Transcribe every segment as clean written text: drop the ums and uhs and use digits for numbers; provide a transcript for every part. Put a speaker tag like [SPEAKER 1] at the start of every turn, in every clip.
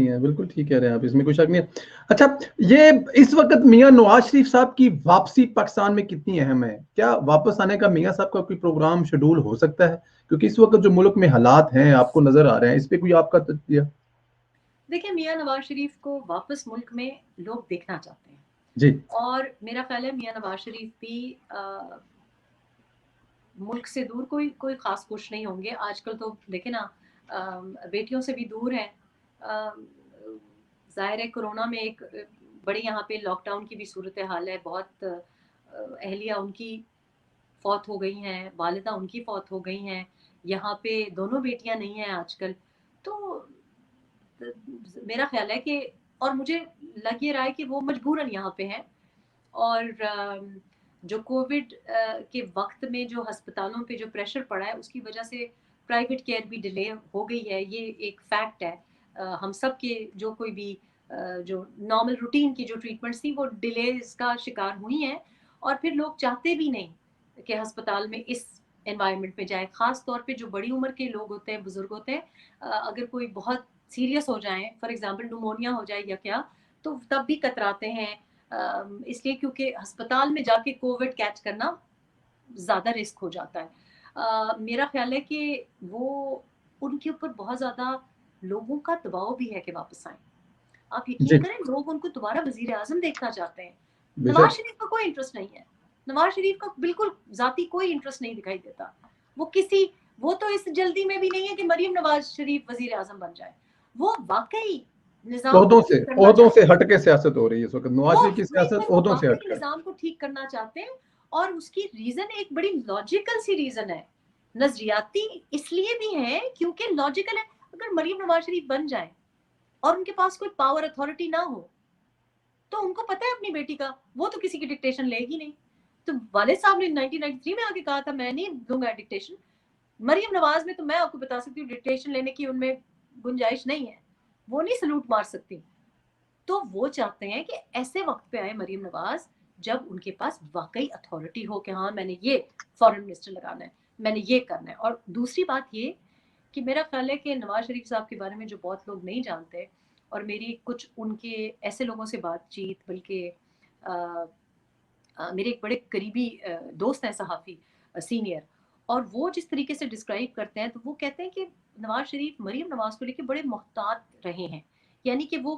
[SPEAKER 1] ہے, بالکل ٹھیک کہہ رہے ہیں آپ, اس میں کوئی شک نہیں ہے. اچھا, یہ اس وقت میاں نواز شریف صاحب کی واپسی پاکستان میں کتنی اہم ہے؟ کیا واپس آنے کا میاں صاحب کا کوئی پروگرام شیڈول ہو سکتا ہے؟ کیونکہ اس وقت جو ملک میں حالات ہیں آپ کو نظر آ رہے ہیں, اس پہ کوئی آپ کا تجزیہ؟
[SPEAKER 2] دیکھیں, میاں نواز شریف کو واپس ملک میں لوگ دیکھنا چاہتے ہیں
[SPEAKER 1] جی,
[SPEAKER 2] اور میرا خیال ہے میاں نواز شریف بھی ملک سے دور کوئی خاص خوش نہیں ہوں گے. آج کل تو دیکھیں نا, بیٹیوں سے بھی دور ہیں. ظاہر ہے کرونا میں ایک بڑی یہاں پہ لاک ڈاؤن کی بھی صورتحال ہے. بہت اہلیہ ان کی فوت ہو گئی ہیں, والدہ ان کی فوت ہو گئی ہیں. یہاں پہ دونوں بیٹیاں نہیں ہیں آج کل. تو میرا خیال ہے کہ, اور مجھے لگ یہ رہا ہے کہ وہ مجبوراً یہاں پہ ہیں. اور جو کووڈ کے وقت میں جو ہسپتالوں پہ جو پریشر پڑا ہے اس کی وجہ سے پرائیویٹ کیئر بھی ڈیلے ہو گئی ہے. یہ ایک فیکٹ ہے. ہم سب کے جو کوئی بھی جو نارمل روٹین کی جو ٹریٹمنٹس تھیں وہ ڈیلیز کا شکار ہوئی ہیں. اور پھر لوگ چاہتے بھی نہیں کہ ہسپتال میں اس انوائرمنٹ میں جائے. خاص طور پہ جو بڑی عمر کے لوگ ہوتے ہیں, بزرگ ہوتے ہیں, اگر کوئی بہت سیریس ہو جائیں, فار ایگزامپل نمونیا ہو جائے یا کیا, تو تب بھی کتراتے ہیں. اس لیے کیونکہ ہسپتال میں جا کے کووڈ کیچ کرنا زیادہ رسک ہو جاتا ہے. میرا خیال ہے کہ وہ ان کے اوپر بہت زیادہ لوگوں کا دباؤ بھی ہے کہ واپس آئیں. آپ یقین
[SPEAKER 1] جی,
[SPEAKER 2] کریں, لوگ ان کو دوبارہ وزیر اعظم دیکھنا چاہتے ہیں.
[SPEAKER 1] بے
[SPEAKER 2] نواز
[SPEAKER 1] شک.
[SPEAKER 2] شریف کا کوئی انٹرسٹ نہیں ہے. نواز شریف کا بالکل ذاتی کوئی انٹرسٹ نہیں دکھائی دیتا. وہ تو اس جلدی میں بھی نہیں ہے کہ مریم نواز شریف وزیر اعظم بن جائے. وہ واقعی نظام کو ٹھیک کرنا
[SPEAKER 1] عہدوں
[SPEAKER 2] چاہتے
[SPEAKER 1] سے
[SPEAKER 2] ہیں.
[SPEAKER 1] ہٹ کے سیاست ہو رہی ہے اس وقت. نواز شریف کی سیاست
[SPEAKER 2] وہ
[SPEAKER 1] عہدوں سے ہٹ
[SPEAKER 2] واقعی
[SPEAKER 1] کر.
[SPEAKER 2] نظام کو ٹھیک کرنا چاہتے ہیں. اور اس کی ریزن ایک بڑی لاجیکل سی ریزن ہے. نظریاتی اس لیے بھی ہے کیونکہ لاجیکل ہے. اگر مریم نواز شریف بن جائے اور ان کے پاس کوئی پاور اتھارٹی نہ ہو تو ان کو پتہ ہے اپنی بیٹی کا, وہ تو کسی کی ڈکٹیشن لے گی نہیں. تو والد صاحب نے 1993 میں آ کے کہا تھا میں نہیں دوں گا ڈکٹیشن. مریم نواز میں تو میں آپ کو بتا سکتی ہوں ڈکٹیشن لینے کی ان میں گنجائش نہیں ہے. وہ نہیں سلوٹ مار سکتی. تو وہ چاہتے ہیں کہ ایسے وقت پہ آئے مریم نواز جب ان کے پاس واقعی اتھارٹی ہو کہ ہاں میں نے یہ فارن منسٹر لگانا ہے, میں نے یہ کرنا ہے. اور دوسری بات یہ کہ میرا خیال ہے کہ نواز شریف صاحب کے بارے میں جو بہت لوگ نہیں جانتے, اور میری کچھ ان کے ایسے لوگوں سے بات چیت, بلکہ میرے ایک بڑے قریبی دوست ہیں صحافی سینئر, اور وہ جس طریقے سے ڈسکرائب کرتے ہیں تو وہ کہتے ہیں کہ نواز شریف مریم نواز کو لے کے بڑے محتاط رہے ہیں. یعنی کہ وہ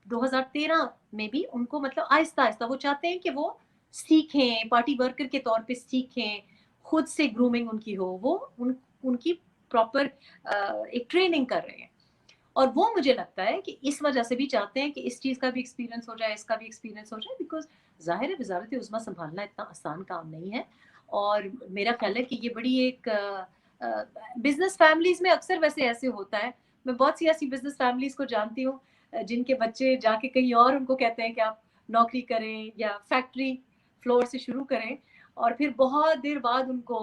[SPEAKER 2] 2013 میں بھی ان کو مطلب آہستہ آہستہ وہ چاہتے ہیں کہ وہ سیکھیں, پارٹی ورکر کے طور پہ سیکھیں, خود سے گرومنگ ان کی ہو, وہ ان کی پراپر ایک ٹریننگ کر رہے ہیں. اور وہ مجھے لگتا ہے کہ اس وجہ سے بھی چاہتے ہیں کہ اس چیز کا بھی ایکسپیرینس ہو جائے, اس کا بھی ایکسپیرینس ہو جائے, بیکاز ظاہر ہے وزارت عظمیٰ سنبھالنا اتنا آسان کام نہیں ہے. اور میرا خیال ہے کہ یہ بڑی ایک بزنس فیملیز میں اکثر ویسے ایسے ہوتا ہے. میں بہت سی ایسی بزنس فیملیز کو جانتی ہوں جن کے بچے جا کے کہیں اور ان کو کہتے ہیں کہ آپ نوکری کریں یا فیکٹری فلور سے شروع کریں, اور پھر بہت دیر بعد ان کو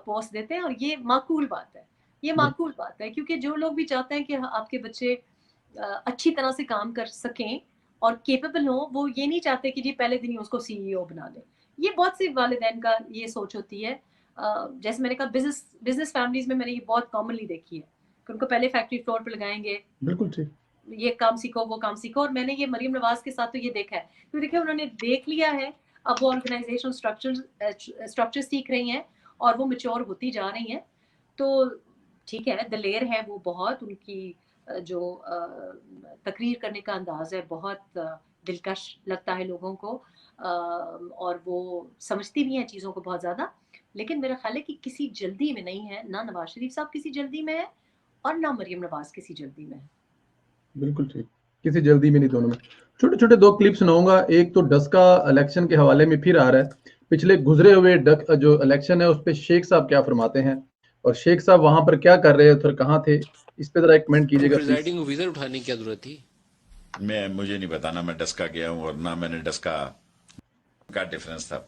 [SPEAKER 2] پوسٹ دیتے ہیں. اور یہ معقول بات ہے, یہ معقول بات ہے, کیونکہ جو لوگ بھی چاہتے ہیں کہ آپ کے بچے اچھی طرح سے کام کر سکیں اور کیپیبل ہوں, وہ یہ نہیں چاہتے کہ جی پہلے دن ہی اس کو سی ای او بنا دیں. یہ بہت سے والدین کا یہ سوچ ہوتی ہے. جیسے میں نے کہا بزنس فیملیز میں نے یہ بہت کامنلی دیکھی ہے کہ ان کو پہلے فیکٹری فلور پہ لگائیں گے,
[SPEAKER 1] بالکل ٹھیک,
[SPEAKER 2] یہ کام سیکھو وہ کام سیکھو. اور میں نے یہ مریم نواز کے ساتھ تو یہ دیکھا ہے, کیونکہ دیکھیں انہوں نے دیکھ لیا ہے, اب وہ آرگنائزیشن اسٹرکچر سیکھ رہی ہیں اور وہ میچور ہوتی جا رہی ہیں. تو ٹھیک ہے, دلیر ہے وہ بہت, ان کی جو تقریر کرنے کا انداز ہے بہت دلکش لگتا ہے لوگوں کو, اور وہ سمجھتی بھی ہیں چیزوں کو بہت زیادہ. لیکن میرا خیال ہے کہ کسی جلدی میں نہیں ہے, نہ نواز شریف صاحب کسی جلدی میں ہے اور نہ مریم نواز کسی جلدی میں ہے.
[SPEAKER 1] بالکل ٹھیک, کسی جلدی میں نہیں دونوں میں. چھوٹے چھوٹے دو کلپ سناؤں گا. ایک تو ڈسکا الیکشن کے حوالے میں پھر آ رہا ہے, پچھلے گزرے ہوئے جو الیکشن ہے اس پہ شیخ صاحب کیا فرماتے ہیں, اور شیخ صاحب وہاں پر کیا کر رہے تھے, کہاں تھے, اس پہ ذرا ایک کمنٹ کیجیے گا پلیز.
[SPEAKER 3] پریزائڈنگ آفیسر اٹھانے کی کیا ضرورت تھی؟
[SPEAKER 4] مجھے نہیں بتانا, میں ڈسکا گیا ہوں اور نہ میں نے ڈسکا کا ڈفرنس تھا.